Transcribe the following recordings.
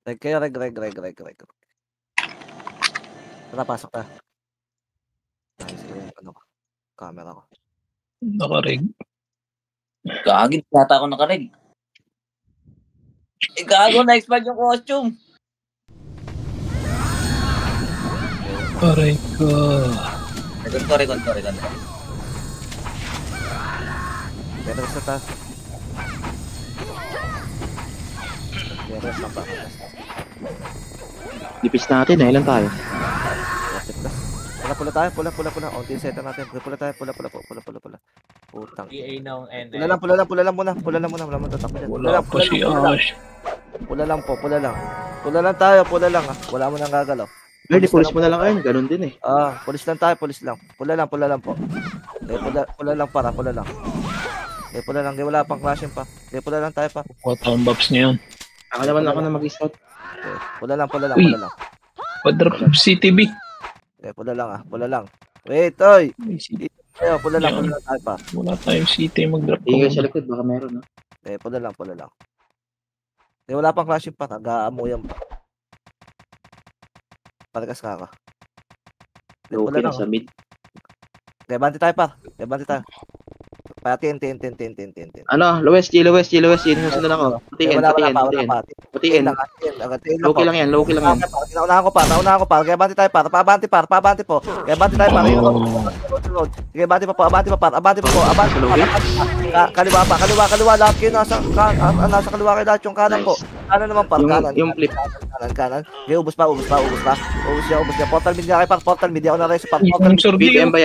Reg kayo, reg. Tara, pasok ka. Ayos ko yung ano ko, camera ko. Naka-reg. Gagid, yata ako naka-reg. Gago, na-expand yung costume. Aray ko. Recon. Pero sa ta. Pero sa pa. Dipis natin, ilan tayo? Pula tayo, pula. Onti set natin. Pula tayo. Putang. EA ng N. Pula lang muna. Wala mo tatakbo dyan. Wala pa si Ash. Pula lang. Pula lang tayo, ah. Wala mo nang gagalaw. Ay, di pulis mo na lang ayun, ganun din eh. Pulis lang tayo. Pula lang po. Pula lang. Pula lang, wala pang clashing pa. Pula lang tayo pa. What ang buffs niya yun? Ako naman mag-scout. Pula lang. Padrop CTB. Pula lang. Wait, oy. Pula lang tayo pa. Wala tayong CT mag-drop. Tingin sa likod, baka meron, no? Pula lang. Wala pang clashing pa, nag-aamuyan pa. Palakas ka. Okay na sa mid. Banti tayo pa. Patiin. Ano, lowest G, susunod ako. Patiin. Low-key lang yan. Naunahan ko pa. Kaya banti tayo pa. Pabanti po. Kaya banti tayo pa. Sige, abanti pa po. Kaliwa. Lahat kayo nasa kaliwa kayo lahat yung kanan po. Kanan naman pa. Yung flip. Kanan. Okay, ubus pa. Ubus niya. Portal mid nga kayo pa. Portal mid. Ako na rin sa pa. Mid M by.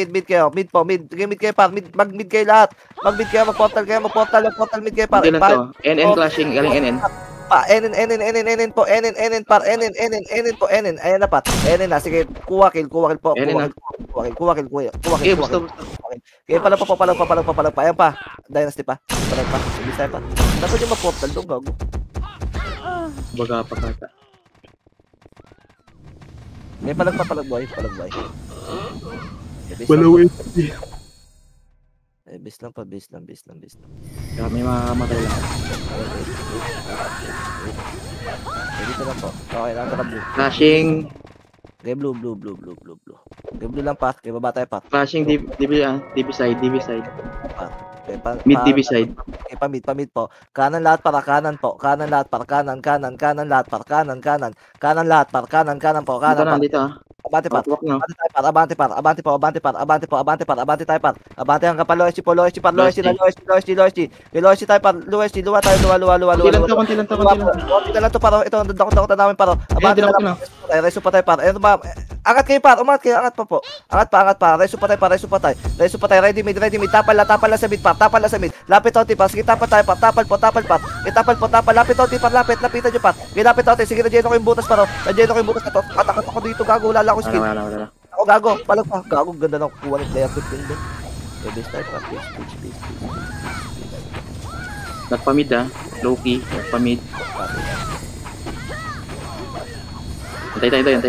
Mid kayo. Mid po. Mid kayo pa. Mag-mid kayo lahat. Mag-mid kayo. Mag-portal kayo. Mag-portal mid kayo pa. Ilan to? NN clashing. Galing NN. Pa, NN po. NN po. Ayan na pa. NN na. Sige, kuha kill po. Kuha kill. Okay, basta. Okay, palag pa. Ayan pa. Dynasty pa. Palag pa. Ibig tayo pa. Dapat yung ma-portal doon, gago. Baga pa kata. May palag buhay. Base lang. May mamamatay lang. Dito lang po. Okay, nakatara blue. Flashing. Okay, blue. Okay, blue lang pa. Okay, baba tayo pa. Flashing DB side. Okay, Mid DB side. Okay, pa-mid po. Kanan lahat para kanan po. Kanan lahat para kanan po. Kanan pa. Dito ah. Abante tayo par. Abante hanggang pa Loeschi. Luwa tayo. Konti lang to. Konti lang to para. Ito, dakot namin para. Abante na lang. Reso pa tayo par. Ano ba? Angat kayo par. Angat pa po. Angat pa. Reso pa tayo. Ready mid. Tapal lang sa mid par. Lapit onti par. Sige, tapal tayo par. Tapal po. Lapit onti par. Lapitan nyo par. Lapit onti. Sige, nandiyan ako yung butas par. Nandiyan ako yung butas na to. Atakot ako dito, gago. Wala ako skill. Wala. Ako gago. Palag pa. Gago, ganda ng kuha ng player 15 din. Base tayo pa. Base. Nagpamid ah. Low-key. Nagpamid. Antay tayo.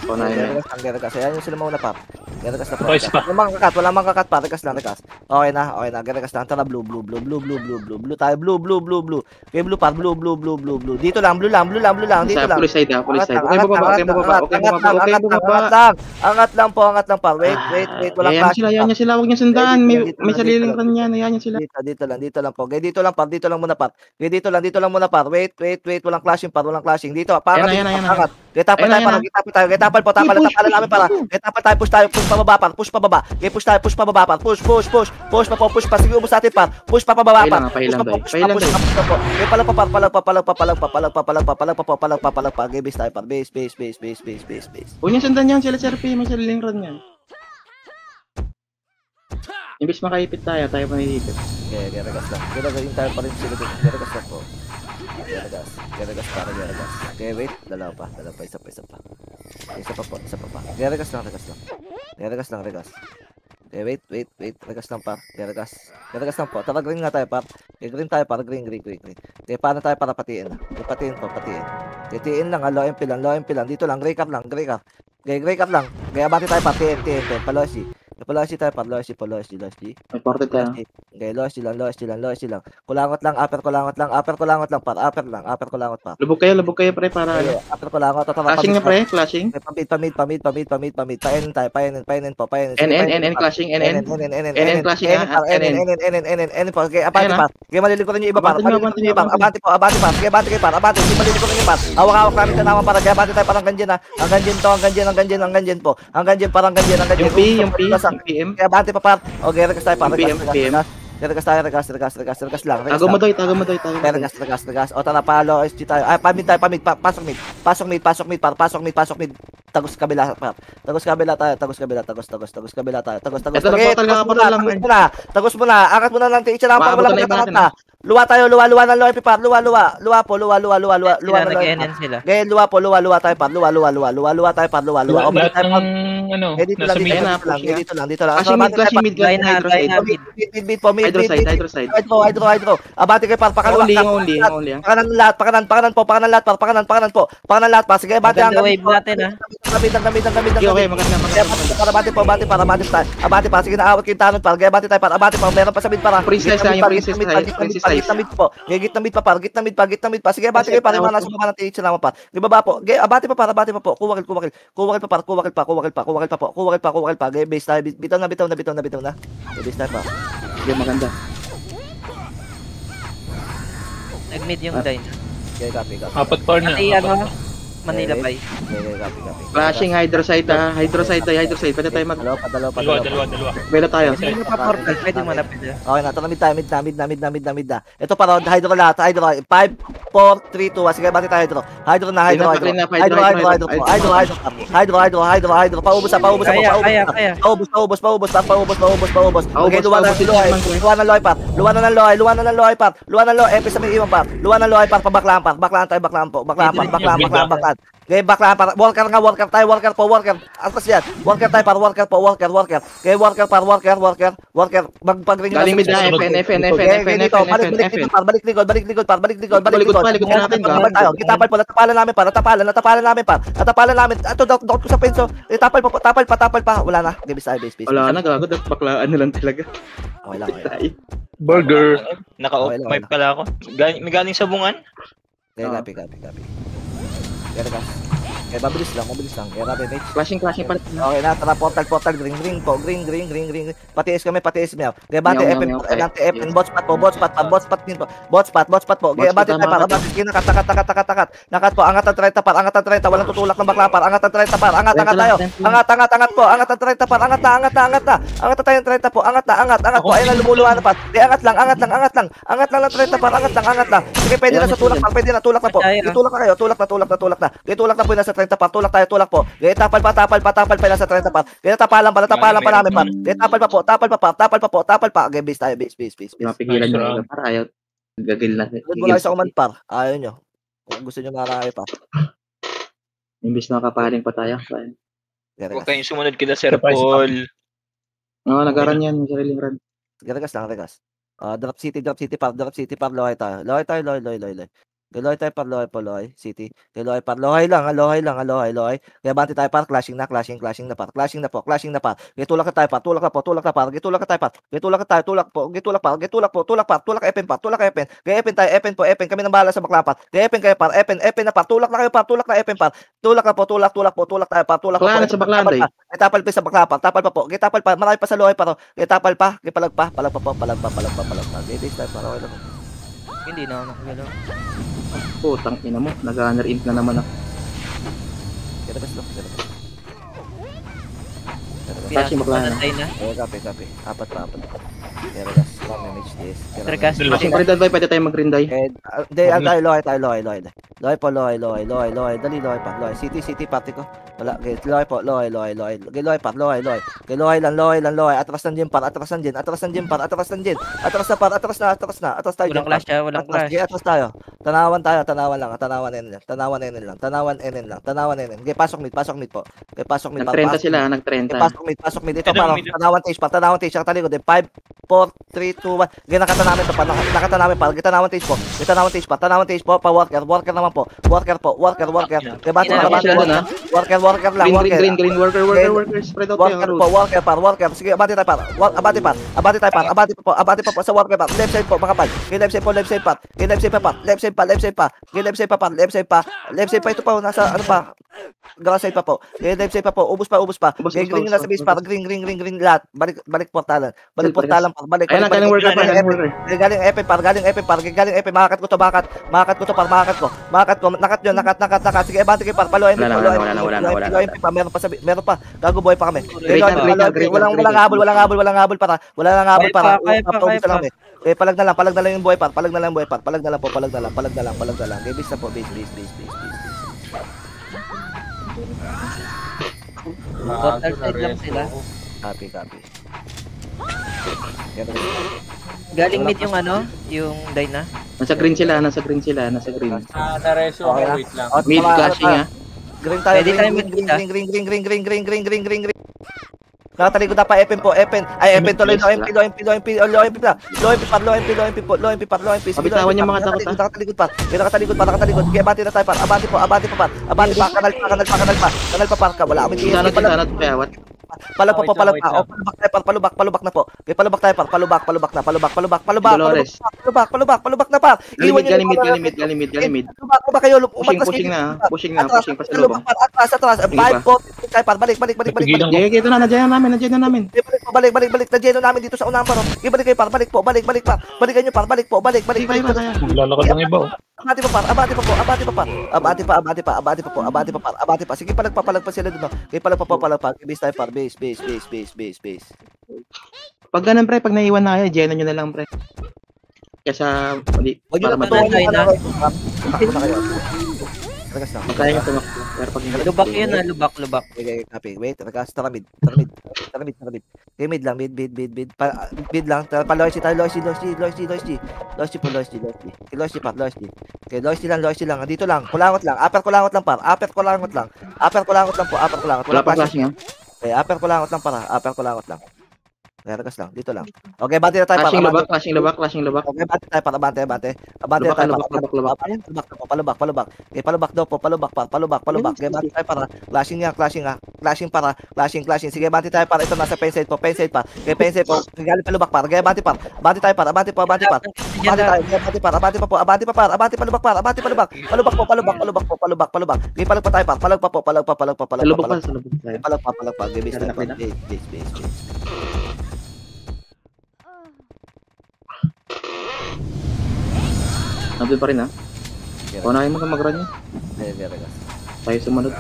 Paunahin na. Ang Geragas. Ayan yung sila mauna pa. Geragas na Boys pa. Wala mang kakat pa. Regas lang. Okay na. Geragas lang. Tara, blue. Tayo, blue. Okay, blue par. Blue. Dito lang, blue lang. Dito lang. Police side. Okay, baba. Angat lang pa. Wait. Walang clash. Ayan niya sila. Huwag niya sundan. May sariling run yan. Ayan niya sila. Dito lang po. Okay, dito lang muna par. Okay, dito lang muna par. Wait. Walang clashing par. Dito. Pangat. Getapal po. Tapal namin para. Getapal tayo. Push pababa par. Push pababa. Okay, push pababa par. Push pa. Sige, ubos natin par. Push pa pababa par. Pahilang. Okay, palag pa. Okay, base tayo par. Base. Huwag niya sundan yan. Sila SRP. May sariling run yan. Imbis makaipit tayo pa nahihipit. Okay, Geragas lang. Geragasin tayo pa rin sila. Geragas lang po. Geragas. Okay, wait. Dalawa pa. Isa pa. Isa pa pa. Geragas lang. Okay, wait. Regas lang pa. Geragas lang po. Tara, green nga tayo pa. Okay, green tayo para. Green. Okay, paano tayo para patiin? Patiin. Titiin lang. Low MP lang. Dito lang. Gray card lang. Okay, gray card lang. Okay, abante tayo pa. TN. Palosi. Loyalty tayo par, loyalty po, loyalty. May ported tayo. Okay, loyalty lang. Kulangot lang, upper kulangot lang par, upper kulangot par. Lubog kayo pre para Okay, ano. upper kulangot, Flashing na pre, flashing. Pamid. Painin tayo, painin po. NN clashing, NN. NN clashing NN po. Okay, abante Ayan, par. Okay, malili ko rin yung iba par. Abante nyo, Abante po. Okay, abante kayo par. Abante, malili ko rin yung par. Hawak namin tanawan para. Okay, abante tayo parang ganyan na. Ang ganyan po. Parang ganyan. Yung PM. Kaya abante pa par. Okay, regas tayo par. PM. Regas tayo, regas lang. Tago mo doy. Regas. O tara, palo, SG tayo. Ay, pamid. Pasok mid. Tagos kabila tayo. Tagos Ito lang, portal ka, portal lang. Tagos mo na. Angat mo na lang. Icha lang pag Maabot wala na kang natin, na. Luwa tayo, luwa ng loy pipar. Luwa po. Luwa Nag-NN sila. Gaya, luwa tayo par. Luwa tayo par. O, balik Lahat tayo par. ng Dito nasa mid. lang. Flashing mid, hydro side. Hydro side. Hydro. Abante kayo par. Pakaluwa. Only. Pakanan lahat po. Sige, abante ang Maganda wave natin ha. Okay, maganda. Abante tayo. Abante pa. Sige, naawat kayo tanong par. Abante tayo par. Meron pa sa mid para. Princess tayo, princess tayo. Gitna mid po. Gitna mid pa. Sige, abante kayo par. Mga nasa baba ng tiitsa naman par. Di baba po. Abante pa po. Kuwakil pa. Base tayo. Bitaw na. Base tayo pa. Okay, maganda. Nag-mid yung Dine. Okay, copy. Apat par na. Pati ano, Manila Bay. Okay, copy. Flashing hydro side. Pwede tayo mag... Dalawa. Pwede tayo. Hindi pa portal, pwede mo na pwede. Okay na, mid tayo, mid na. Ito para hydro lahat, hydro. 5, 4, 3, 2, 1. Sige, bati tayo hydro. Hydro. Hydro. Paubos. Kaya. Paubos. Okay, luwa na ng loy par. Epis sa may iwan par. Luwa na loy par, baklaan tayo. Okay, baklaan par. Worker tayo. Atas yan. Worker tayo par. Okay, worker par. Magpag-ring Galing mid na, FN. Balik likod. Likod natin. Kitapal po, natapalan namin par. Ito, dokot ko sa penso. Tapal pa. Wala na. Base. Wala na, gago. Baklaan na lang talaga. Okay lang. Burger. Naka-off Okay, mic pala ako. May galing sa bungan? Copy. Okay, mabilis lang. Grabe, mate. Flashing pa. Okay na, tara, portal, green po, green. Patiis kami. Kaya bate, Meow, FN, botspot po. Kaya bate tayo para, bate, takat. Nakat po, angat ang 30 par, walang tutulak ng bakla par, angat ang 30 par, angat tayo. Angat po, angat ang 30 par, angat na. Angat tayo ng 30 po, angat po, ayun na lumuluhan na par. Angat lang ng 30 par, angat lang. Sige, pwede na sa tulak par, tulak na po. Tulak na kayo, tulak na. Tulak na po, nasa 30 par, tulak po. Gaya tapal pa nasa 30 par. Gaya tapalan pa namin par. Gaya tapal pa. Gaya base tayo, base. Di mapigilan nyo. Para ayaw. Gagil na. Wala sa command par. Ayaw nyo. Kung gusto nyo marami pa. Imbis na kapaling pa tayo. Huwag kayong sumunod kita, Sir Paul. Oo, nagaran yan. Sariling run. Regas. Drop city par. Lohay tayo. Lohay tayo par, lohay. City. Lohay par. Lohay lang. Kaya bante tayo par. Clashing na par. Clashing na par. Kaya tulak na tayo par. Tulak FN par. Kaya FN tayo. FN. Kami nang bahala sa bakla par. Kaya FN kayo par. FN na par. Tulak na kayo par. Tulak na FN par. Tulak tayo par. Baklaan sa baklaan, day. Kaya tapal pa sa bakla par. Tapal pa po. Kaya tapal pa. Marami pa sa lohay par. Kaya tapal pa. Kaya palag pa. Kaya base tayo par. Okay lang. Hindi na ako nakagalaw. Putang ina mo. Nag-runner int na naman ako. Regas lang. Flashing baklaan na. Patay na. Copy. Apat. Regas. Manage this. Regas. Flashing pa rin doon, pwede tayo mag-green die. Lohay. Lohay po. Dali, lohay pa. Lohay. City, party ko. Wala. Lohay po. Lohay. Lohay pa. Lohay. Lohay lang. Atras ng gym par. Atras na. Atras tayo. Walang clash ha, walang clash. Atras tayo. Tanawan lang. Tanawan NN lang. Okay, pasok mid po. Okay, pasok mid. Nag-30 sila, nag-30. Pasok mid. Ito parang tanawan tage. Saka talikod. 5, 4, 3, 2, 1. Okay, nakata namin to pa. Nakata namin pa. Kita naman taste po. Kita naman taste pa. Tanawan taste po. Pa worker. Worker naman po. Worker po. Worker. Okay, bati pa. Worker lang. Green. Worker. Spread out Worker kayo. po. Worker. Sige, abati tayo pa. Abati pa po sa worker pa. Left side po, mga pal. Okay, left side pa. Left side pa. Ito pa. Nasa, ano pa. Grass side pa po. Okay, left side pa po. Ubus pa. Okay, green na sa base pa. Green lahat. Balik portalan. Balik. Ayun na, galing worker. Galing EP par. Makakat ko. Nakat yun. Sige, abante kayo par. Paluin. Wala na. Meron pa. Gago boy pa kami. Great lang. Walang habol para. Paubos na lang. Eh, palag na lang yung boy par. Palag na lang. Okay, base na po. Base. Portal side lang sila. Copy. Galing mid yung ano, yung Dyna. Nasa green sila. Nareso ako, Okay na. wait lang. Mid flashing ah. Green tayo. Pwede tayo Green. Nakatalikod na pa Epen po. Ay, Epen to. Low MP par. Pabitawan yung mga takot, Nakatalikod pa. Kaya abante na tayo par. Abante pa. Kanal pa. Wala kami TS. Sana payawat. Palubak po. Wait lang. Palubak na po. Okay, palubak tayo par. Palubak. Dolores. Palubak na par. Galimid. Palubak kayo. Pushing na pa sa lubong. Atras. 5, 4, tayo par. Balik. Pigilan ko. Ito na, nandiyan na namin. Balik. Na-geno namin dito sa unang paro. Ibalik kayo par. Balik po. Balikan nyo par. Balik. Kaya. Maglalakad ng iba. Abante pa. Sige, palag pa sila doon. Okay, palag pa. Base tayo par. Base. Pag ganun pre, pag naiwan na kayo, Geno nyo na lang pre. Kesa, hindi, Huwag nyo para na matayin. patuloy na. Takbo na kayo. Regas na. Magkaya nyo tumakbo. Pero pag Lubak yun ah, lubak. Okay, copy. Wait, regas. Tara mid. Okay, mid lang. Mid lang. Loyalty tayo. Loyalty po. Okay, loyalty lang. Dito lang. Kulangot lang. Upper kulangot lang par. wala pa flashing ah. Okay, upper kulangot lang para. Okay, regas lang. Dito lang. Okay, bati na tayo par. Flashing lubak. Okay, bati tayo par. Abante Lubak. Palubak. Okay, palubak daw po. Palubak. Okay, bati tayo para. Flashing para. Sige, bati tayo para. Ito nasa pen side po. Okay, pen side po. Galing palubak para. Okay, bati par. Abante tayo par. Abante pa palubak. Okay, palag pa tayo par. Palag pa. Lubak pa. Palag pa. Okay, base. Nandun pa rin ah. Unahin mo na mag-run yun. Okay, regas. Tayo sumunod.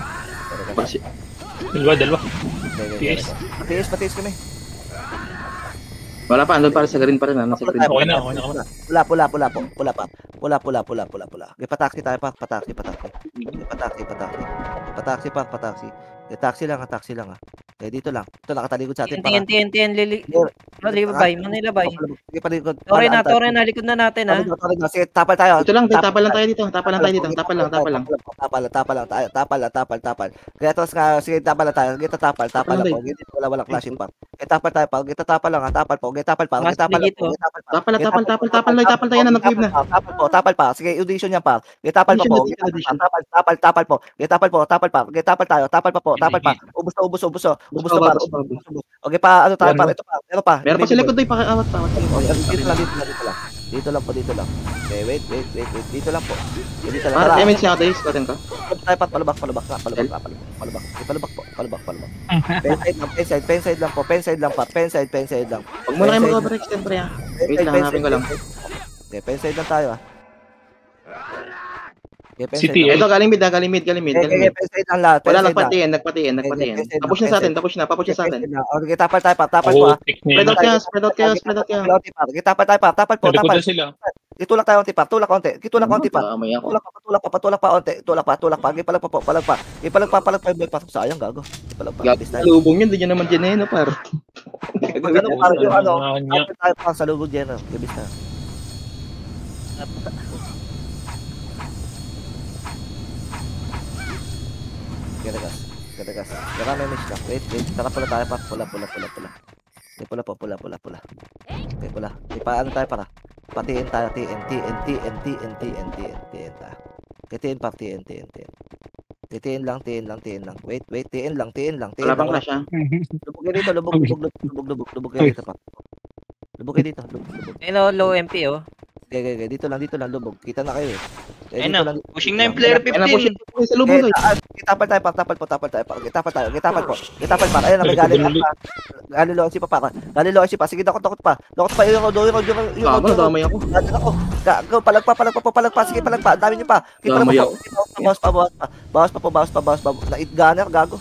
Dalawa. Patiis kami. Wala pa, andun pa rin sa green pa rin ah. Nasa green. Okay na ako. Pula. Okay, pataksi tayo pa. Pataksi. Taxi lang ah. Okay, dito lang. Ito nakatalikod sa atin para. TNT, Manila bay. Okay, palikod. Tore na, likod na natin ah. Sige, tapal tayo. Ito lang, tapal lang tayo dito. Tapal lang. Tapal. Kaya tapos nga, sige, tapal lang tayo. Kita tapal lang po. Walang flashing pa. Okay, tapal tayo pa. Kita tapal lang, tapal po. Okay, tapal pa. Tapal tayo na, nag-wave na. Tapal pa. Sige, audition niya pa. Okay, tapal pa po. Tapal po. Okay, tapal pa. Ubus. Okay pa, ano tayo pa. Ito pa. Meron pa sa likod doy, pakiawat pa. Dito lang. Okay, wait. Dito lang po. Dito lang. Para damage siya tayo, squatin ko. Tayo pa, palubak. Pen side lang po. Pen side lang. Huwag mo na kayo mag-overextend pre ah. Wait lang, hanapin ko lang. Okay, pen side lang tayo ah. Okay, pen City, side lang. Ito, galing mid. Okay, pen side lang lahat. Wala, nagpatiin. Tapos na sa atin. Okay, tapal tayo pa ah. Spread out kayo. Okay, tapal tayo pa. Tapal po. Nalikod na sila. Itulak tayo konti pa. Tulak konti pa. Amay ako. Tulak pa onti. Tulak pa. Okay, palag pa. Palag pa. Sayang gago. Palag pa. Lubong yun, di nyo naman dyan eh, no, par. Ganun parang yung tapal tayo pa sa lubog dyan. Gabis na. Gadagas. Gada may miss ka. Wait. Tara pala tayo pa. Pula. Okay, pula po, pula. Okay, pula. Ano tayo para? Patiin tayo, TNT tayo. Okay, TN pa, TN. TN lang. Wait, TN lang. Wala pang clash, ha? Lubog kayo dito, lubog kayo dito pa. Lubog kayo dito, lubog. Ayun, low MP, oh. Okay, dito lang, lubog. Kita na kayo eh. Ayun na, pushing na yung player Ayun na, 15. push sa lubog, eh. Tapal tayo. Gitapal po. Ayun na, may galilo si pa. Sige, dakot pa. Yung Damay ako. Go, palagpa. Sige, palagpa. Ang dami niyo pa. Damay ako. Bawas pa. Gunner, gago.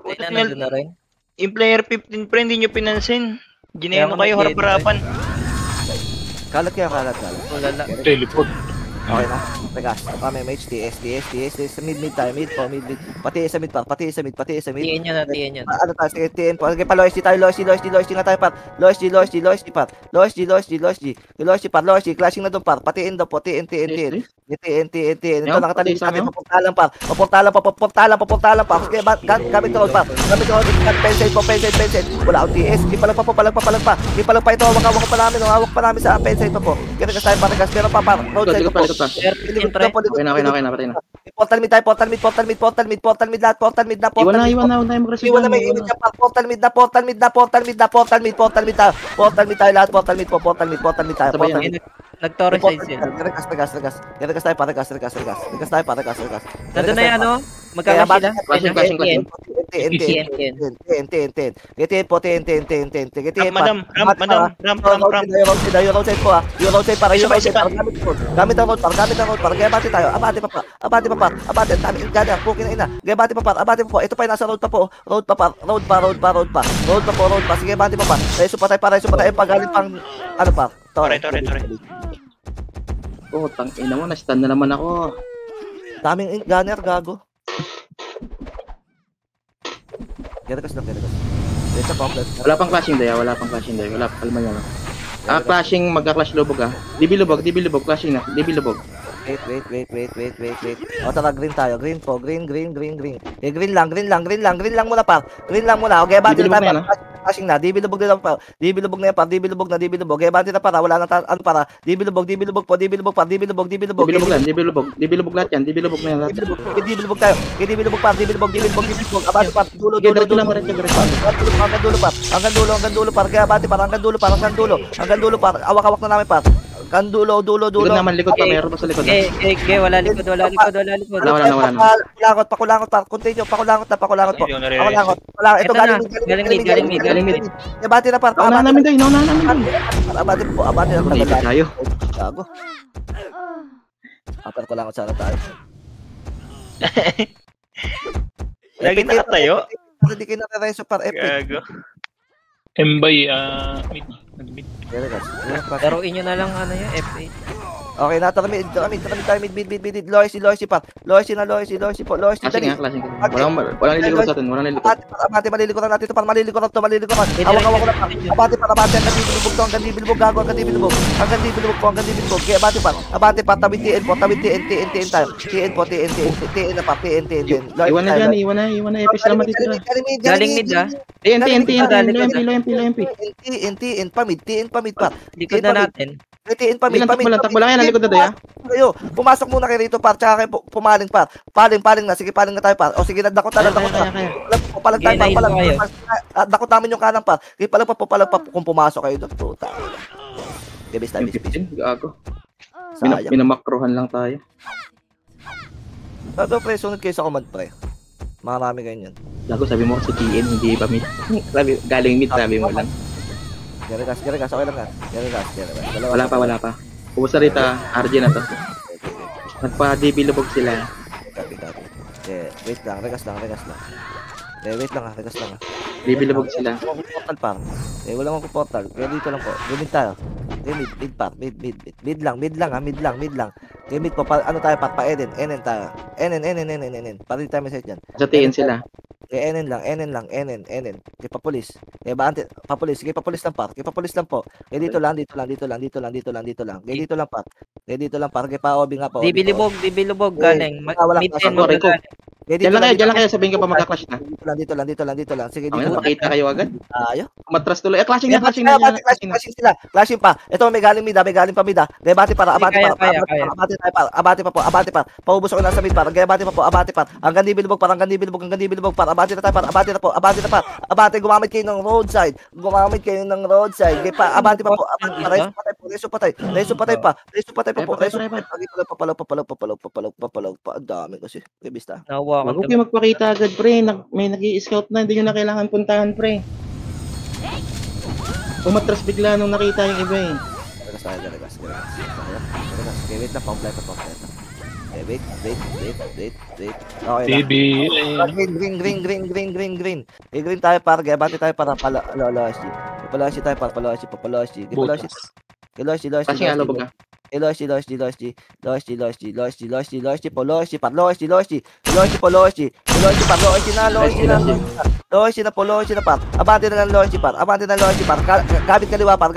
Ayun na, nandun na rin. Yung player 15 pre, hindi nyo pinansin. Ginayano kayo, Kaya ako harap-harapan. Kalat. Wala lang. Teleport. Okay na. Teka, may mage, TS. Mid tayo, mid. Pati sa mid. Tiin nyo na. Ano tayo, sige, TN po. Sige pa, Lois G tayo, Lois G nga tayo, par. Lois G, par. Lois G, clashing na doon, par. Patiin daw po, TN. TN. Ito, nakatalim sa atin, papuntalan, par. Papuntalan, par. Sige, gamit ko, par. Pensate. Wala akong TS. Di palang pa. Ito, hawak pa namin sa pensate pa po. Kaya tayo, par. Meron pa, par. Roadside po. Okay na, patay na. Portal mid, lahat, portal mid na. Iwan na, mag-receive. Iwan na may image na, portal mid tayo, lahat, portal mid tayo. Sabay yan. Nag-torrent side sila. Regas tayo, Nandun na yan, ano? Magkakash sila? Clashing. TN po. Madam, ramp. Yung roadside po, roadside para. Gamit ang road para. Kaya bati tayo. Abate pa. Abate. Dami yung gana. Pukin na ina. Kaya bati pa. Abate pa po. Ito pa yung nasa road pa po. Road pa. Sige, bati pa. Reso pa tayo. Pagaling pang, ano pa? Tore. Tang ina mo, na-stun na naman ako. Daming gunner, gago. Gerakas lang. Dito complex. Wala pang clashing day. Kalma niya lang. Clashing, magka-clash lubog, ha? DB lubog, clashing na. DB lubog. Wait. O, tara, green tayo. Green po. Green. Eh, green lang muna, par. Okay, bati na tayo, par. Flashing na. DB lubog na pa. DB lubog na yan, par. DB lubog. Okay, bati na, para. Wala nang ano, para. DB lubog po. DB lubog lahat yan. DB lubog na yan. DB lubog tayo. DB lubog, par. DB lubog. Abati, par. Dulo. Hanggang dulo, par. Kaya bati, par. Hanggang dulo, par. Awak na namin, par. Hanggang dulo. Likod pa, meron pa sa likod. Wala likod. Wala. Pakulangot, par. Continue, pakulangot po. Ito, galing mid. Bati na, par. Nauna namin doon. Abati po. Lipat tayo. Gago. Apar ko lang sana tayo. Lagi nakatayo. Hindi kayo nakareso par epic. Gago. Mbay, mid. Laruin nyo na lang, ano yun, F8. Okay, natara mid tayo, mid. Lois par. Lois po. Clashing. Walang lilikod sa atin. Abate, malilikuran natin ito, par. Malilikuran. Awak na, par. Abate, hanggang dibilubog to, hanggang dibilubog. Kaya abate, par. Tawid TN tayo. TN na, par. TN. Iwan na. Epis naman dito. Galing mid, ha? Low MP. TN pa mid, par. Likod na natin. TN pa mid. Takbo lang yan. Likod na tayo. Kayo, pumasok muna kayo rito, par. Tsaka kayo pumaling, par. Paling na. Sige, paling na tayo, par. O sige, nadakot na. Palag tayo, par. Dakot namin yung kanang, par. Sige, palag pa kung pumasok kayo doon. Puta. Okay, base tayo. Gago. Sayang. Minamakrohan lang tayo. Pero pre, sunod kayo sa command, pre. Marami kayo yan. Gago, sabi mo kasi TN, hindi pa mid. Galing mid, sabi mo lang. Geragas, okay lang nga. Geragas. Wala pa. Pupusta rito, RG na to. Nagpa-DB lubog sila. Copy. Wait lang, regas lang. Wait lang, regas lang. DB lubog sila. Wala akong portal, par. Wala akong portal. Kaya dito lang po. Mid tayo. Mid, par. Mid lang. Kaya mid po, ano tayo, par? Pa-Eden tayo. Enen. Para di tayo may set dyan. Sa TN sila. Kaya Enen lang. Kaya papulis. Kaya ba, papulis. Sige, papulis lang, par. Kaya papulis lang po. Kaya dito lang. Kaya dito lang, par. Kaya pa-OB nga po. Dibilubog, galing. Wala Mid ka, 10 mo Rico. galing. Diyan lang kayo, sabihin ko pa magka-clash na. Dito lang. Sige, Okay, dito lang. makita kayo agad. Ayo. Matras tuloy. Clashing na. Clashing sila. Clashing pa. Ito may galing mid, may galing pa mid. Gayabati para, abati Kaya. para. Abati pa. Paubos ako na sa mid para. Gayabati pa po, abati pa. Hanggang di bilubog para. Abati na tayo para. Abati na pa. Abati, gumamit kayo ng roadside. Gaya pa, abati pa po. Reso patay pa. Papalaw pa. Ang dami kasi. Bista. Nahawakan Huwag kayo magpakita agad, pre. May nag-i-scout na, hindi nyo na kailangan puntahan, pre. Umatras bigla nung nakita yung iba eh. Garagas. Okay, wait lang, pang-flight. Okay, wait. Okay TB. na. Green. Green tayo para, gabati tayo para LOSG. Tayo para LOSG. Clashing alo baga. LOSG. Abante na lang LOSG par. Gamit kaliwa par.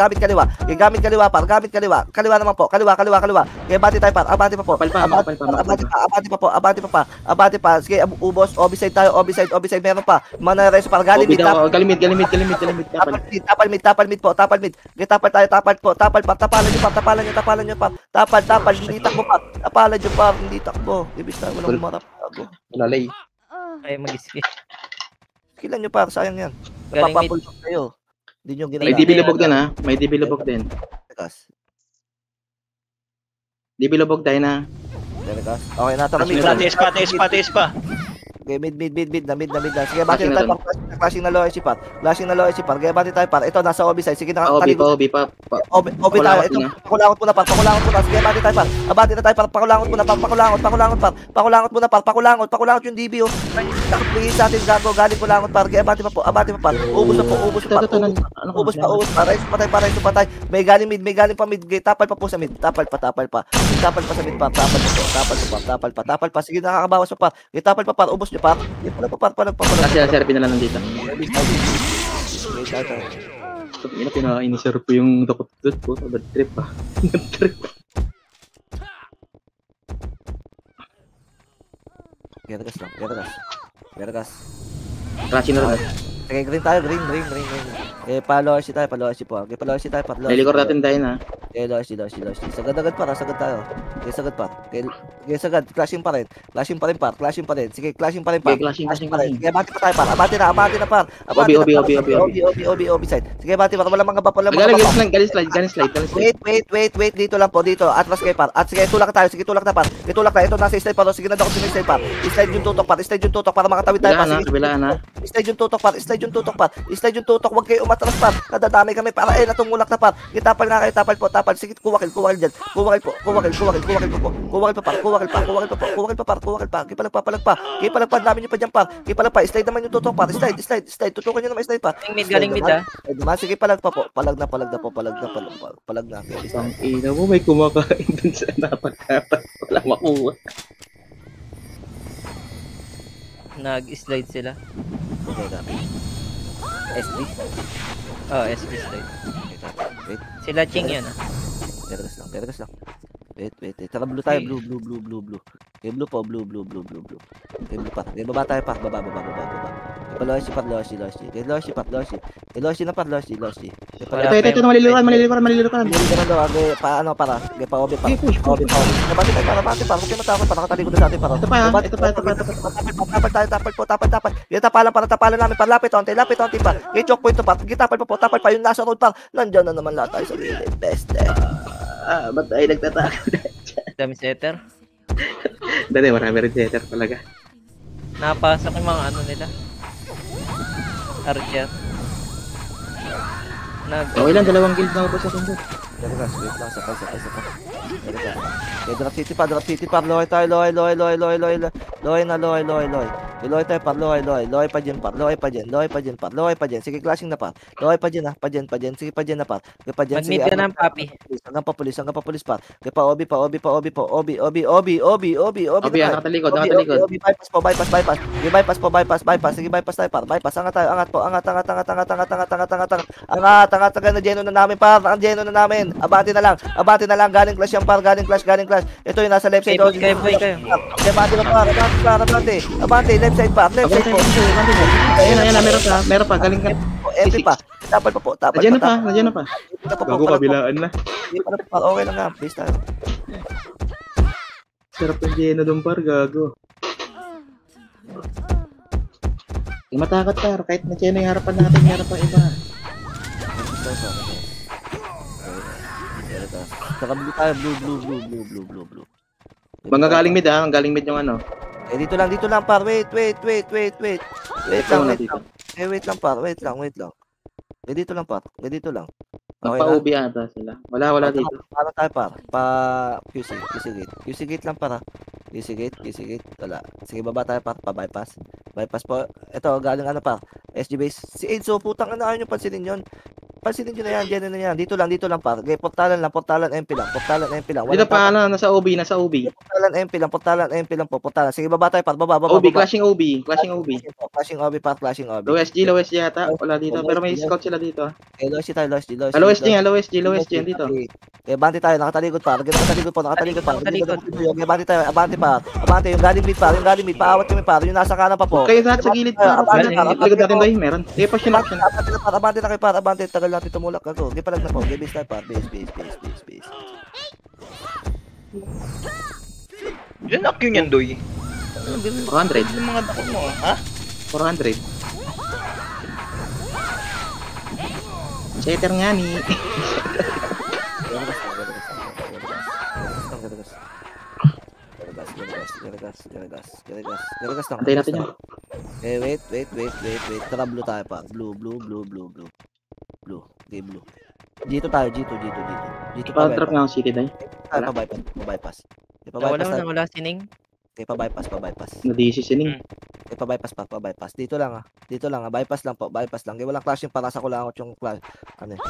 Kaliwa naman po. Kaliwa. Abante tayo par. Abante pa. Abante pa. Sige, ubos. Obiside tayo. Obiside meron pa. Mana reso par. Galing mid. Galimit. Tapal mid po. Tapal tayo. Tapalan nyo pa. Tapal. Hindi takbo pa. Tapalan nyo pa. Hindi takbo. Ibig na walang umarap. Lalay. Ay, mag-skip. Kilan nyo pa. Sayang yan. Galing mid. Napapapulsok kayo. Hindi nyo May ginagawa. DB lubog din ha. May DB lubog din. Tekas. DB lubog tayo na. Tekas. Okay, nata kami. Tatis pa. Okay, mid na. Sige, bati na tayo par. Clashing na low par. Kaya bati tayo par. Ito, nasa OB side. Sige, nakatalikod. OB pa. OB tayo. Ito, pakulangot muna par. Sige, bati tayo par. Abati na tayo par. Pakulangot muna par. Pakulangot yung DB, oh. Bigay sa atin, gago. Galing kulangot par. Kaya abati pa par. Ubus pa. Reso patay. May galing mid, pa mid. Tapal pa po sa mid. Tapal pa sa mid par. Tapal pa. Sige, nakakabawas pa par. Tapal pa par. Ubus nyo par. Palag. Kasi serpin na lang nandito. Pinainisir ko yung takot ko. Bad trip pa. Geragas. Clashing na rin. Okay, green tayo. Green. Palosi tayo po. Palosi tayo. Nailikor natin tayo na. Losi. Sagad para. Sagad tayo. Sagad par. Sagad. Clashing pa rin. Par. Sige, clashing pa rin par. Clashing. Sige, abati pa tayo par. Abati na par. OB side. Sige, abati par. Wala mga bapa. Galis slide. Wait. Dito lang po. Dito. Atras kayo par. At sige, tulak tayo. Sige, tulak na par. Ito, nasa slide pa. Sige, nadakot yung slide par. Slide yung tutok para makatawid tayo par. Kabilaan na. Slide yung tutok par. Huwag kayo umatras par. Nadadami kami para natungulak na par. Itapal na kayo. Tapal po. Sige, kuwakil dyan. Kuwakil po. Kuwakil pa. Kipalag pa. Dami nyo pa dyan par. Kipalag pa. Slide naman yung tutok par. Slide. Tutukan nyo naman slide pa. Galing mid ah. Sige, palag pa po. Palag na. Ang ina mo, may kumakain dun sa dapat. Wala makuha. Nag-slide sila. SB. SB slide. Wait. Sila Ching yun ah. Pergas lang. Wait. Tara, blue tayo. Blue. Okay, blue po. Blue. Okay, blue pa. Okay, baba tayo pa. Baba. Losi. Okay, losi pa. Losi na pa. Losi. Ito, malililukan. Okay, paano para? Okay, pa OB pa. Bati tayo para. Huwag kayo matakot para nakatalikod na sa atin para. Ito pa. Tapal. Yung tapalan namin. Lapit onti pa. Okay, choke point to pa. Tapal pa. Yung nasa road pa. Nandiyan na naman lahat tayo sa gilid. Best. Ba't ay nagtatako na? Dami setter. Dati, marami rin setter talaga. Napasok yung mga ano nila. Archer. Okay lang, 2 guild na ako sa sundot. Geragas, wait lang. Sakay. Okay, drop city pa. Loy tayo. Loy na. Lohay tayo par, lohay pa dyan par, lohay pa dyan, sige clashing na par, lohay pa dyan pa dyan, sige pa dyan na par, sige pa dyan, Mag-mid ka ng papi. hanggang pa pulis par, kaya pa obi, obi, Nakatalikod. bypass, sige bypass tayo par, bypass, angat tayo, angat, tagal na Geno na namin par, ang Geno na namin, abante na lang, galing clash yan par, galing clash, ito yung nasa left side, Kayo. abante, left side par, Ayan, meron pa, galing ka. MP pa, tapal pa po, Nandiyan na pa. Gago, kabilaan na. Okay lang nga, please tayo. Sarap ng Geno doon par, gago. Matakot par, kahit na Geno yung harapan natin, yung harapan iba. Saka blue tayo, blue. Manggagaling mid ang galing mid yung ano. Dito lang par, wait lang par, wait lang. Dito lang par, dito lang. Okay lang. Nagpa-ubi ata sila. Wala dito. Paano tayo par? QC gate lang para. QC gate, wala. Sige, baba tayo par, bypass po. Ito, galing ano par, SG base. Si Enzo, putang ano, ayaw nyo pansinin yun. Pansinin nyo na yan, Geno na yan. Dito lang par. Okay, portalan MP lang. Dito pa ano, nasa OB. Portalan MP lang po, portalan. Sige, baba tayo par, baba. OB, clashing OB. Flashing OB par. Low SG yata. Wala dito. Pero may scout sila dito. Okay, low SG tayo. Low SG yan dito. Okay, banti tayo, nakatalikod par. Okay, banti tayo, abante yung galing mid paawat kami par. Yung nasa kanan pa po. Kayo lahat sa gilid pa. Likod natin doy, meron. Kaya pa siya. Abante na kayo par, tagal natin tumulak ako. Okay, palag na po. Okay, base tayo par. Base. Ilan na Q niyan, Doy? 400. Yung mga dako mo, ha? 400. Setter nga ni. Garagas lang. Antayin natin yan. Okay, wait. Tara, blue tayo pa. Blue. Okay, blue. Dito tayo. Dito pa. Pa-trap nga ang city tayo. Tayo pa bypass. Wala sining. Okay, pa bypass. Na-DC sining. Okay, pa bypass. Dito lang bypass lang po. Okay, walang clashing para sa kulangot yung clash. Ano eh.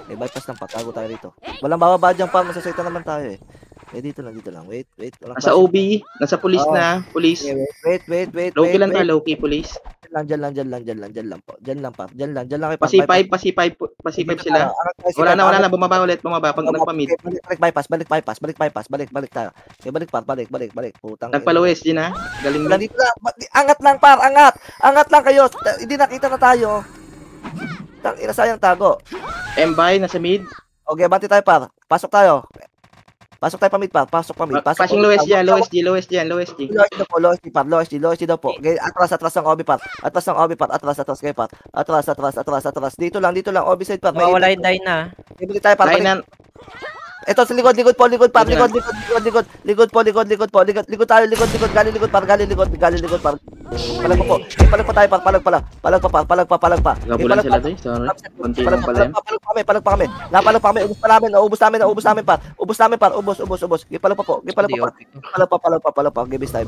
Okay, bypass lang pa. Tago tayo rito. Walang bababa dyan pa. Masasayta naman tayo eh. Okay, dito lang. Wait. Nasa OB, nasa police na. Police. Okay, wait. Low-key lang ta, low-key police. Dyan lang pa. Dyan lang kayo. Pasi-5 sila. Wala na, bumaba ulit, pag nagpa-mid. Balik tayo. Okay, balik. Putang. Nagpa-low SG na, galing Dito lang. Angat lang par, angat lang kayo. Hindi nakita na tayo. Tang sayang tago. M-Bay, nasa mid. Okay, bati tayo par. Pasok tayo pa mid par. Passing low SG. Low SG daw po. Okay, atras ng OB par. Atras. Okay, par. Atras. Dito lang. OB side par. Mawala yung die na. Bibili tayo par. Line Ito sa likod par. Likod po. Likod tayo. Galing likod par. Palag pa. Gabulan sila doy, sorry. Konti lang pala yan. Palag pa kami. Napalag pa kami. Ubus namin par. Ubus. Palag pa. Base tayo.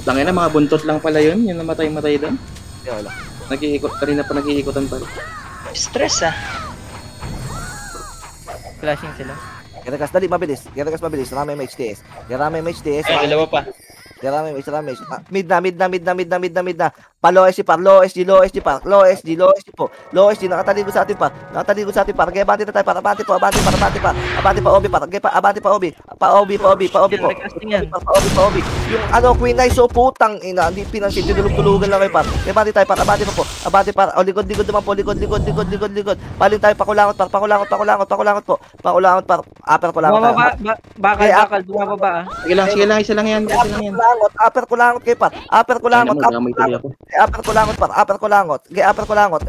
Langin na, mga buntot lang pala yun. Yung namatay doon. Wala. Kanina pa nag-iikotan pa. Stress, Flashing sila. Garagas, dali, mabilis. Rami may HTS. Dalawa pa. Mid na. Low SG po. Low SG, nakataligo sa atin par. Kaya abante na tayo par. Abante pa, OB par. Abante pa, OB. Pa OB po. Pa OB. Yung Queen Eye, so putang ina. Hindi pinansin, tinulog-tulugan lang kayo par. Kaya abante tayo par. Abante par. Likod naman po. Likod. Paling tayo, pakulangot par. Pakulangot par. Upper kulangot tayo. Bakal, bumababa Sige lang, isa lang yan. Upper kulangot kayo par. Upper kulangot. Upper kulangot.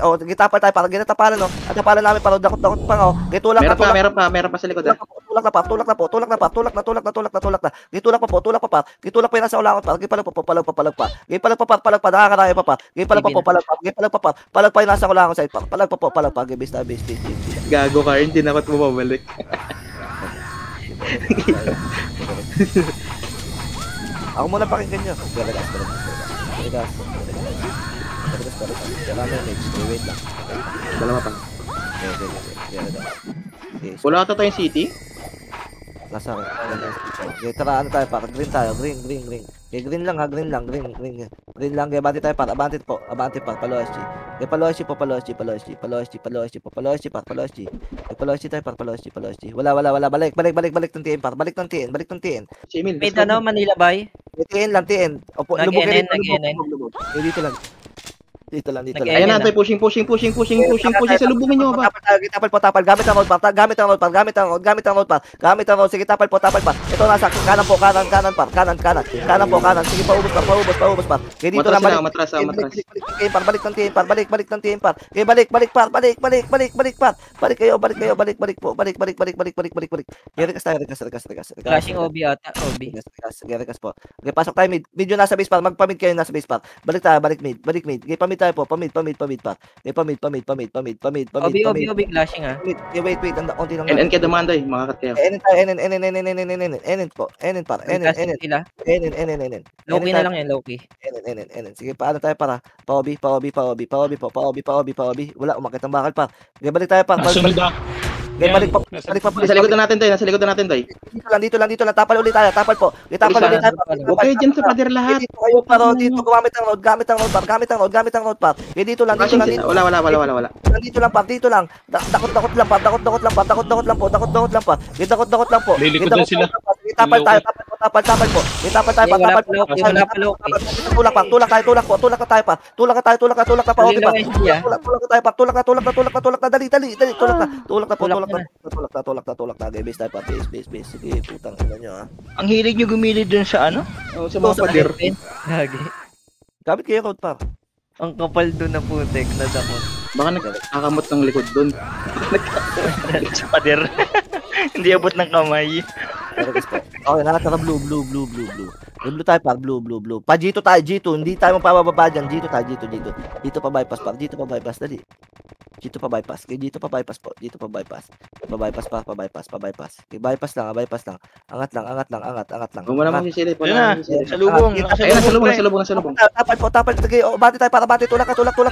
O, gitapal tayo para ginatapalan no. At tapalan namin para dakot pa oh. Gitulak Meron pa sa likod. Tulak na. Gitulak pa par. Gitulak pa yung nasa ulangot par. Gipalag pa. Nakakaraya pa par. Palag pa yung nasa ulangot side par. Palag pa. Base. Gago ka, hindi na ako bumabalik. Ako muna pakinggan nyo. Garagas. Regas. Regas. Kaya may mage. Wait lang. Dalawa pa. Okay. Okay. Wala ata tayong city. Nasa okay, tara ano tayo pa? Green tayo. Green. Okay, green lang ha. Green lang. Kaya abante tayo pa. Abante pa. Palo-SG. Okay, palo-SG. Wala. Balik ng TN par. Balik ng TN. Si Emil. Mid ano, Manila Bay? TN lang. Opo, Nag-NN. lubog. Okay, dito lang. Ayan na, tayo pushing sa lubungin nyo ba? Tapal. Gamit ang road par. Sige, tapal po. Ito nasa kanan po, kanan par. Kanan po. Sige, paubos par. Okay, dito lang. Matras. Balik ng TN par. Balik par. Okay, balik par. Balik kayo. Rekas tayo. Flashing OB ata. OB. Rekas po. Okay, pasok tayo mid. Mid yung nasa base par. Magpamid kayo nasa base par. Balik mid. Okay, pamid tayo po. Pamid par. Okay, pamid. OB flashing ah. Wait. Unti lang. NN ka damanday, makakat kayo. NN po. NN par. Flashing sila. NN. Low-key na lang yan, low-key. NN. Sige, paano tayo para? Pa-OB. Wala, umakit ang bakal pa. Okay, balik tayo pa. Nasunod ah. Okay, balik pa. Nasa likod na natin tayo. Dito lang. Tapal ulit tayo. Tapal po. Okay, tapal ulit tayo. Huwag kayo dyan sa pader lahat. Dito kayo paro. Dito, gamit ang road par. Okay, dito lang. Wala. Dito lang. Dakot lang pa. Okay, dakot lang po. Lilikod na sila. Tapal tayo po. Wala pa low-key. Tulak tayo pa. Tulak pa. Tuloy lang SG ah. Tulak na. Dali. Tulak na. Okay, base tayo pa. Base. Sige, putang ina nyo ah. Ang hilig nyo gumilid dun sa ano? Sa mga pader. Gagi. Gamit kayo road par. Ang kapal doon na putek na damot. Baka nagkakamot ng likod doon. Sa pader. Hindi abot ng kamay. Okay, nakatara blue. Blue tayo par, blue. Pa G2 tayo, G2. Hindi tayo mapababa dyan. G2 tayo, G2. Dito pa bypass par. Dali. Dito pa bypass. Okay, dito pa bypass po. Pa bypass. Okay, bypass lang. Angat lang. Kung wala mong sisilip, Yun wala na. mong sisilip. Sa lubong. Ayun, nasa lubong. Tapal po. Sige, bati tayo para. Tulak po.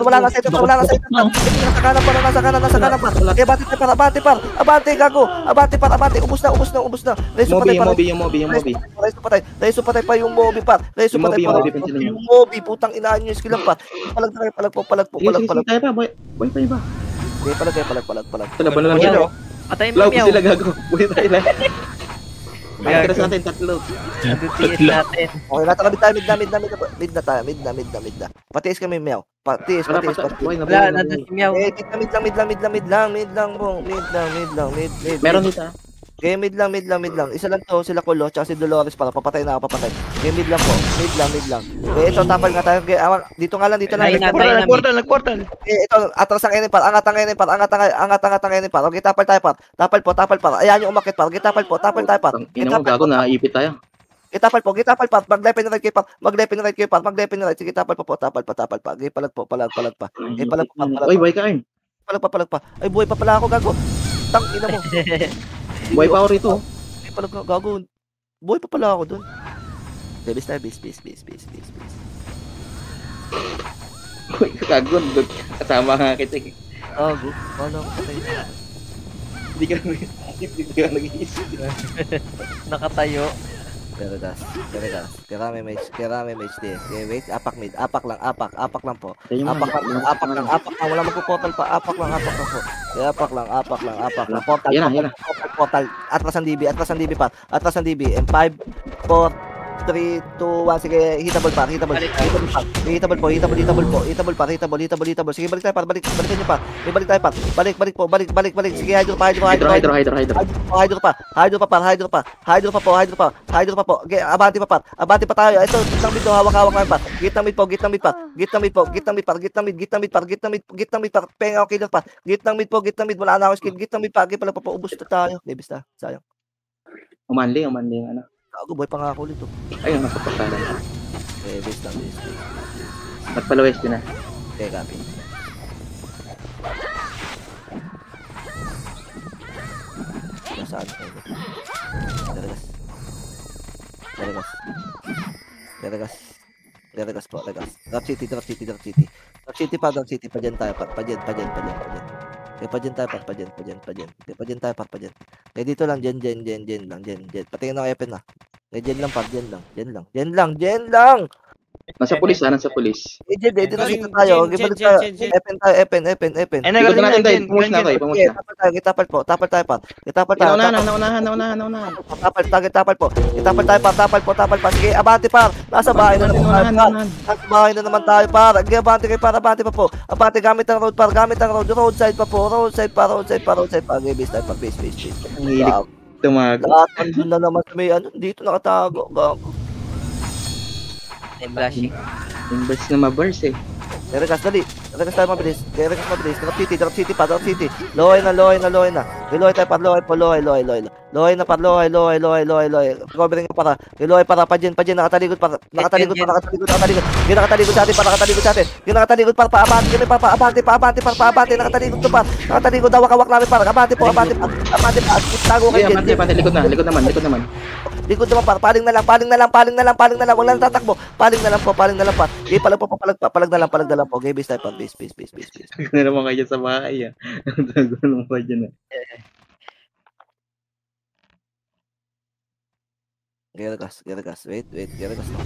Wala na sa ito. Nasa kanan pa. Okay, bati tayo para. Abante, gago. Abante. Ubus na. Yung mobi. Reso patay pa yung mobi par. Yung mobi, putang inaan nyo yung skill pa. Palag po. Sige, tayo pa, boy pa iba. Okay, palag. Talaban na lang Meow. sila. Patay mo Law ko meow. sila gago. Buhay tayo lang. Atras natin, tatlo. Natutiis natin. Okay, natakabit tayo, mid na. Patiis kami, meow. Patiis. Buhay na, Wala, nandun si meow. Eh, mid lang, bong. Mid. Meron dito. Okay, mid lang. Isa lang to, sila Kulo, tsaka si Dolores para papatay na ako, papatay. Okay, mid lang po. Mid lang. Okay, ito, tapal nga tayo. Okay, dito lang. Nagportal. Eh, ito, atras ang enemy par. Angat ang enemy par. Okay, tapal tayo par. Tapal par. Ayan yung umakit par. Okay, tapal tayo par. Ina mo, gago, naipit tayo. Gitapal par. Mag-left and right kayo par. Sige, tapal pa. Okay, palag pa. Okay, palag pa. Uy, buhay ka, Arn. Palag pa. Ay, buhay pa pala ako, gago. Tang ina mo. Buhay pa ako rito. Ay, palag ka, gago. Buhay pa pala ako dun. Okay, base. Uy, gago. Kasama nga kita. Gago. Ano, patay na. Hindi ka nag-iisip. Nakatayo. Keradas. Kerame mage din. Okay, wait. Apak lang po. Apak lang. Wala magpo-portal pa. Apak lang po. Okay, apak lang. Portal. Yan na. Portal. Atras ang DB pa. And 5, 4, 3, 2, 1. Sige, hitable pa. Hitable po. Sige, balik tayo pa. Balikan nyo pa. Balik tayo pa. Balik po. Sige, hydro pa. Hydro pa. Okay, abante pa tayo. Ito, gitnang mid, hawak pa. Gitnang mid pa. Penga okay lang pa. Gitnang mid. Wala na ako skill. Gitnang mid pa. Okay, pala pa. Ubus na tayo. Debis na. Sayang. Umanli, ano. Gago, boy pa nga ako ulit. Ayun, napapakalan. Base lang. Nagpalawes din na. Okay, copy. Nasaan kayo? Dalagas. Regas po, Regas. Drop City, Drop City, Drop City. Drop City pa, Drop City. Pajan tayo, pajan. Okay, pajan tayo, pajan. Okay, pajan tayo, pajan. Okay, dito lang, Jen lang, Jen. Patingin ng Epen na. Okay, Jen lang. Nasa pulis nasa pulis. Jen, dito tayo. Okay, balik tayo. Epen tayo, Epen. Ay, Ikot na natin nagaling tayo, pumus na kayo, pumus Okay, na. tapal tayo, par. Tapal tayo. Naunahan. Tapal po. Tapal pa. Sige, abante par. Nasa bahay na naman tayo, par. Nasa bahay na naman tayo, par. Sige, abante kayo, par. Abante pa po. Abante gamit ang road, par. Roadside pa po. Roadside pa. Okay, base tayo, par. Base. Ang hilig tumago. Lahat nandun na naman may ano, dito nakatago. Gago. May flashing. Imbes na maburst eh. Regas, dali. Regas tayo mabilis. Drop City pa. Lohay na. Lohay tayo, par. Lohay. Lohay na, par. Lohay. Covering ka para. Lohay para. Pajen. Nakataligod para. Nakataligod sa atin, par. Nakataligod par. Paabante. Nakataligod to, par. Nakataligod daw. Wakawak namin, par. Abante pa. Tago kayo, Jen. Abante, likod naman. Likod naman, par. Paling na lang. Wala nang tatakbo. Paling na lang, par. Okay, palag na lang po. Okay, base tayo, par. Base. Tago na naman kayo sa bahay ah. Tago na naman kayo dyan ah. Geragas. Wait. Geragas na.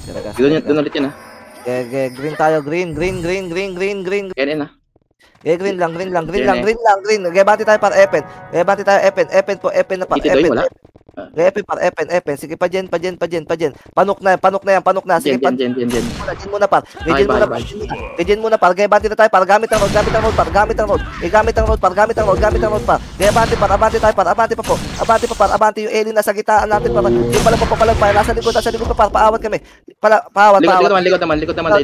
Geragas. Doon ulit yan ah. Green tayo. Green. Yan ah. Green lang. Okay, bati tayo par Epen. Epen na par. Dito wala. Epen. Sige, pajen. Panok na yan. Sige, Jen. Jen muna par. Jen muna par. Kaya bati na tayo par. Gamit ang road par. Gamit ang road par. Kaya bati par. Abante pa po. Abante yung alien na sa gitaan natin par. Yung palag pa. Nasa likod pa par. Paawat kami. Paawat. Likod naman.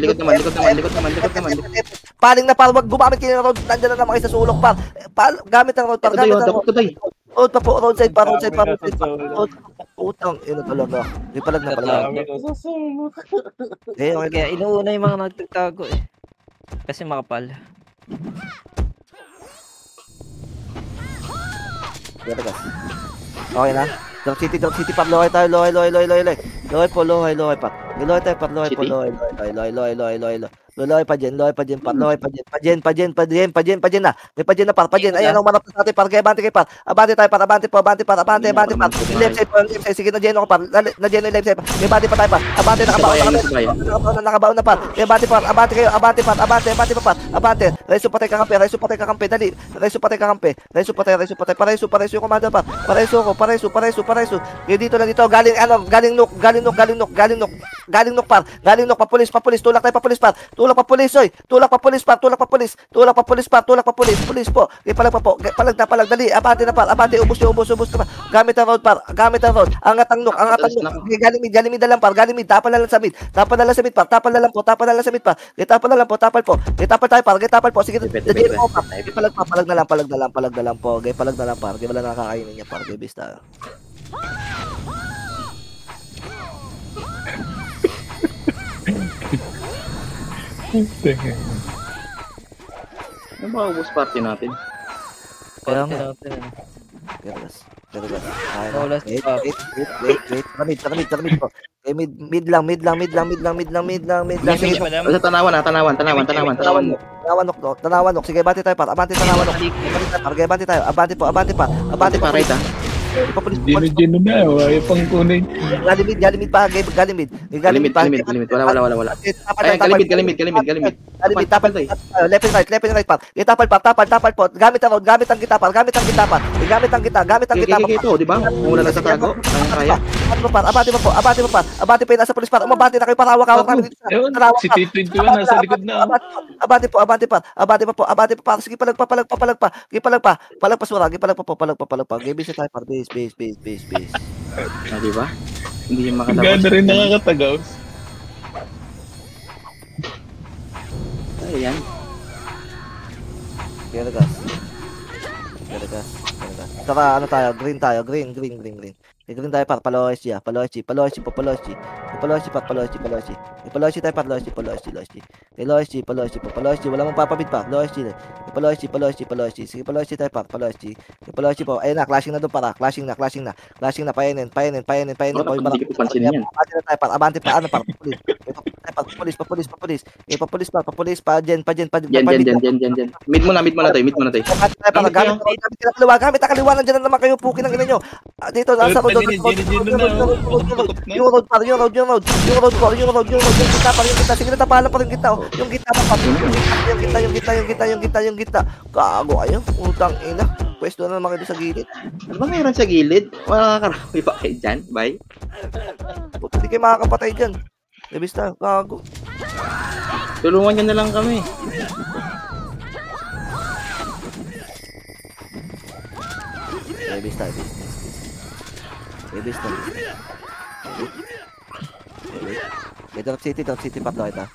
Paling na par. Wag gumamit kayo ng road. Nandiyan na naman kayo sa sulok par. Gamit ang road par. Road pa po. Roadside pa. Utang. Ino talaga. Di palag na pala. Okay. Kaya inuuna yung mga nagtagtago eh. Kasi makapal. Okay na. Drop City par. Lohay tayo. Lohay pa. Lohay pa dyan par. Pajen na. May pajen na par. Ayan ang manap sa atin par. Kaya abante kayo par. Abante tayo par. Abante par. Yung left side po. Sige, na-gen ako par. Na-gen yung left side par. May abante pa tayo par. Abante nakabaon na par. Kaya abante par. Abante kayo. Abante pa par. Abante. Reso patay kakampi. Dali. Reso patay. Pareso yung commander par. Pareso. Kaya dito. Galing nok par. Papulis. Tulak tayo papulis par. Tulak pa pulis po. Palag dali. Abante na par. Ubus ka pa. Gamit ang road. Angat ang nok. Galing mid na lang par. Tapal na lang sa mid par. Tapal na lang po. Tapal po. Tapal tayo par. Sige. Palag na lang po. Palag na lang par. Wala na nakakainin niya par. Bista. Ano ba ubus party natin? Kaya Party nga. natin. Geragas. Wala si Pap. Wait. Taramid po. Mid lang. Sige, Basta tanawan. tanawan nok. Sige, abante tayo par. Abante tanawan nok. Abante tayo. Abante pa. Abante pa right ah. Ipapulis. Gino na, ay pang kunin. Galimid pa. Galimid. Wala. Ay, galimid. Galimid, tapal. Left and right par. Tapal po. Gamit ang kita par. Gamit ang kita. Ito, di ba? Kung wala na sa tago, kaya. Abante pa. Abante pa yung nasa pulis par. Umabante na kayo para hawak namin dito. Ewan, si T21 nasa likod na. Abante pa. Sige, palag pa. Sige, palag pa sura. Palag pa. Game base tayo par. Base. Ah, di ba? Hindi yung makalabas. Ganda rin nakakatagaw. Ayan. Geragas. Tara, ano tayo? Green. Green tayo par, Paloshi, Paloshi tayo par, Paloshi, wala mong papabit pa, Paloshi, sige Paloshi tayo par, Paloshi po, ayun na, clashing na doon para, clashing na, painin po, yung Hindi ko pansinin yan. abante na tayo par, abante pa, ano par, papulis pa, jen, Yan. Mid mo na tayo. gamit ang kaliwa, nandiyan na naman kayo, pukin ng ina nyo. Dito, nasa road, yung road, yung kita, sige na tapalan pa rin kita, yung kita, gago kayo, utang ina, pwesto na naman kayo sa gilid, Ano ba meron sa gilid? Makakarami pa kayo dyan? Bye. hindi kayo makakapatay dyan, Basta, gago. Tulungan nyo na lang kami. Basta. Drop City patloy ta.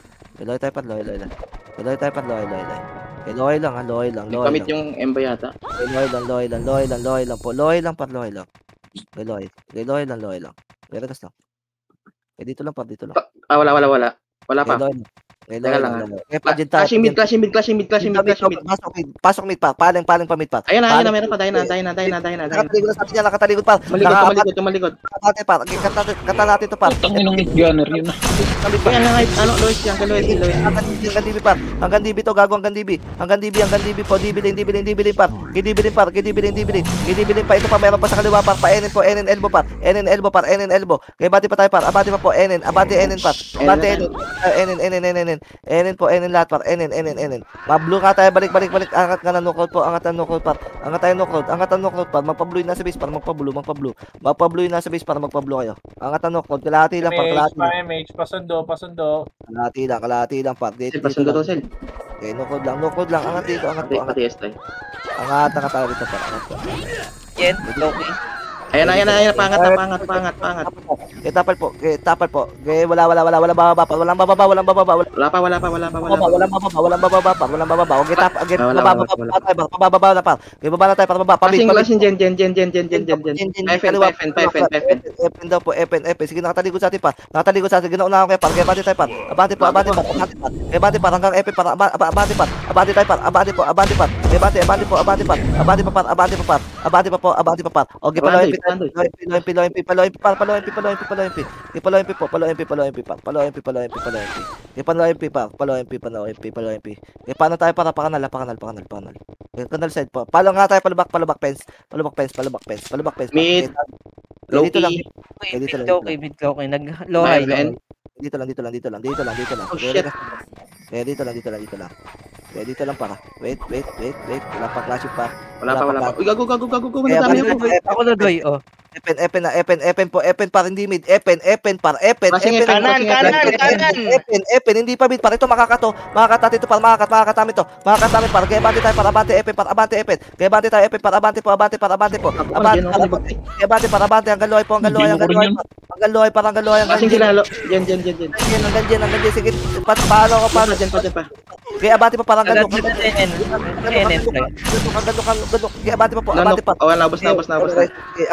Loy lang. Hindi kamit yung Emba yata. Loy lang. Veregas lang. Dito lang. Wala pa. Teka lang. Clashing mid. Pasok mid pa. Paling pa mid pa. Ayun na, meron pa. Tayo na. Nakatalikod pa. Malikot. Nakakate pa. Kata natin to pa. Tangin ng hit gunner yun na. Ayan na, Lois yan. Lois. Hanggang DB par. Hanggang DB to. Gago hanggang DB po. DB din par. Gidibilin pa. Ito pa. Meron pa sa kaliwa par. Enin elbow par. Kaya bati pa tayo par. Abati pa po. Abati Enin par. Abati Enin po. Lahat par. Enin. Mablo ka tayo. Balik. Angat ka na knockout po. Angat tayo knockout par. Magpabloy na sa base par. Magpablo yun na sa base par. Magpablo kayo. Angat ang knockout. Kalahati lang par. MH, pasundo. Kalahati lang par. Pasundo to, Sel. Okay, knockout lang. Angat dito. Angat tayo. Angat tayo dito par. Angat po. Yen, okay. Ayan na. Pangat. Tapal po. Wala bababa. Walang bababa. Wala pa. Walang bababa. Okay, pababa na par. Okay, baba na tayo para baba. Flashing Jen. FN Daw po, FN. Sige, nakatalikod sa atin pa. Ginauna ako kaya par. Kaya bati tayo par. Abante par. Kaya bati par hanggang FN par. Abante par. Abante tayo par. Abante par. Kaya bati po. Abante pa par. Okay, Paloy MP. Paano tayo para pakanal. Kanal side po. Palo nga tayo palubak fence. Mid. Dito lang. Mid okay. Nag-low-high. Dito lang. Oh, shit. Dito lang. Dito lang para. Wait. Wala pa clash pa. Wala pa. Uy, gago. Kaya Madami ako. Ako nag-loy, oh. FN par hindi mid. FN par. Kanan. Hindi pa mid par. Ito makakatati to par. Makakatami to. Par. Kaya bante tayo par. Abante FN par. Kaya bante tayo FN par. Abante po. Kaya bante par. Hanggang loy par. Flashing sila. Jen. Hanggang sige. Paano ko pa. Dyan pa. Kaya abante pa parang Agad gano'n. Enen, Kaya abante pa po. Abante pa. Oh, nabos na.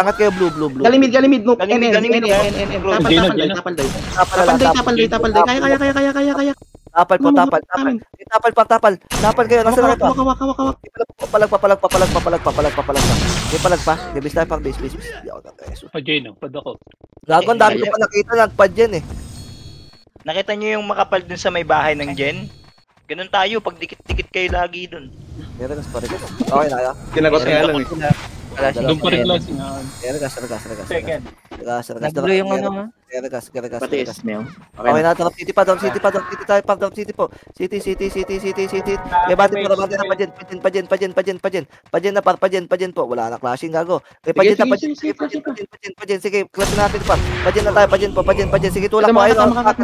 Angat kayo blue. Galimid. Galimid. Tapal day. Kaya. Tapal kayo. Nasa lang ito. Hawak. Palag pa. Kaya bis tayo pang base. Hindi ako nakaeso. Jane, padako. Gago, ang dami ko pa nakita. Nagpad yan eh. Nakita nyo yung makapal dun sa may bahay ng Jen? Ganun tayo, pag dikit-dikit kayo lagi dun. Meron pa rin. Okay na kaya. Kinagot nga lang eh. Doon pa rin class. Regas. Nag-blue yung ano, ha? Regas. Pati is meow. Okay na, drop city tayo, drop city po. City. Kaya bati na pajen po. Wala na clashing gago. Kaya pajen na pajen. Sige, clash natin pa. Pajen na tayo, pajen. Sige, tulak po. Ayun, nakat.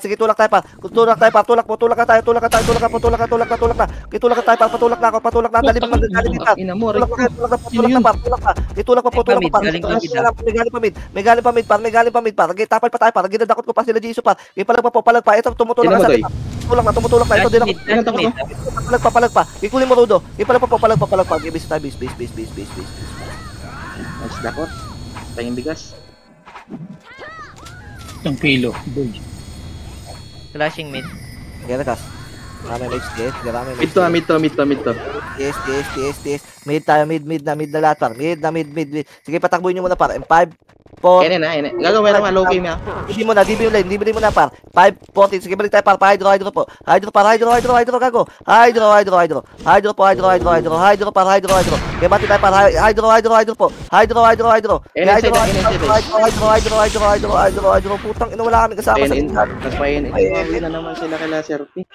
Sige, tulak tayo pa. Tulak na. Patulak na. Dali pa. Ina mo, Tulak pa. galing pa mid. May galing pa mid. May galing pa mid, par. May galing pa mid, par. Tapal pa tayo, par. Ginadakot ko pa sila Jisoo, par. Palag pa. Ito, tumutulak na sa atin. Tumutulak na. Ito din ako. Palag pa. Ikulin mo, Rudo. Palag pa. Base tayo, base. Nice dakot. Tayong bigas. Isang kilo. Boy. Flashing mid. Gerakas. Marami may XTS. Mid to. TS. Mid tayo, mid na lahat, par. Mid. Sige, patakbuhin nyo muna, par. 5, 4, Yan na. Gagawin naman, low game na. Hindi mo na, par. 5, 14. Sige, balik tayo, par. Hydro po. Hydro, gago. Hydro po. Kaya bati tayo, par. Hydro po. Hydro. Hydro. Putang ina, wala kami kasama sa NN. inyo. Tapos pa NN. Uwi na naman sila kala Sir P.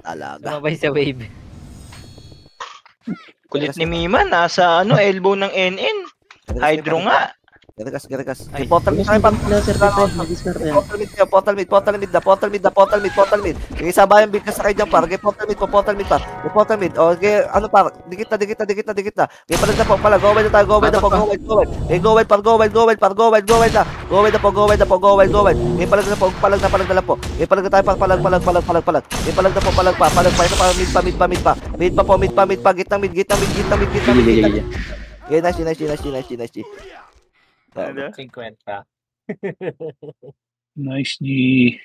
Talaga. Sumabay sa wave. Kulit ni Mima, nasa elbow ng NN. Hydro nga. Gerakas. Ay. Portal mid tayo, par. Kala Sir P, mag-discard yan. Portal mid. Sige, sabayan big ka sa kayo dyan, par. Okay, portal mid, par. Okay, ano, par. Dikit na. Okay, palag na po. Go wide na tayo. Go wide. Okay, go wide, par. Go wide na. Go wide. Okay, palag na po. Okay, palag na tayo, par. Palag. Okay, palag na po. Ito pa, mid pa. Gitna mid. Okay, nice. Ano? 50. Nice, G.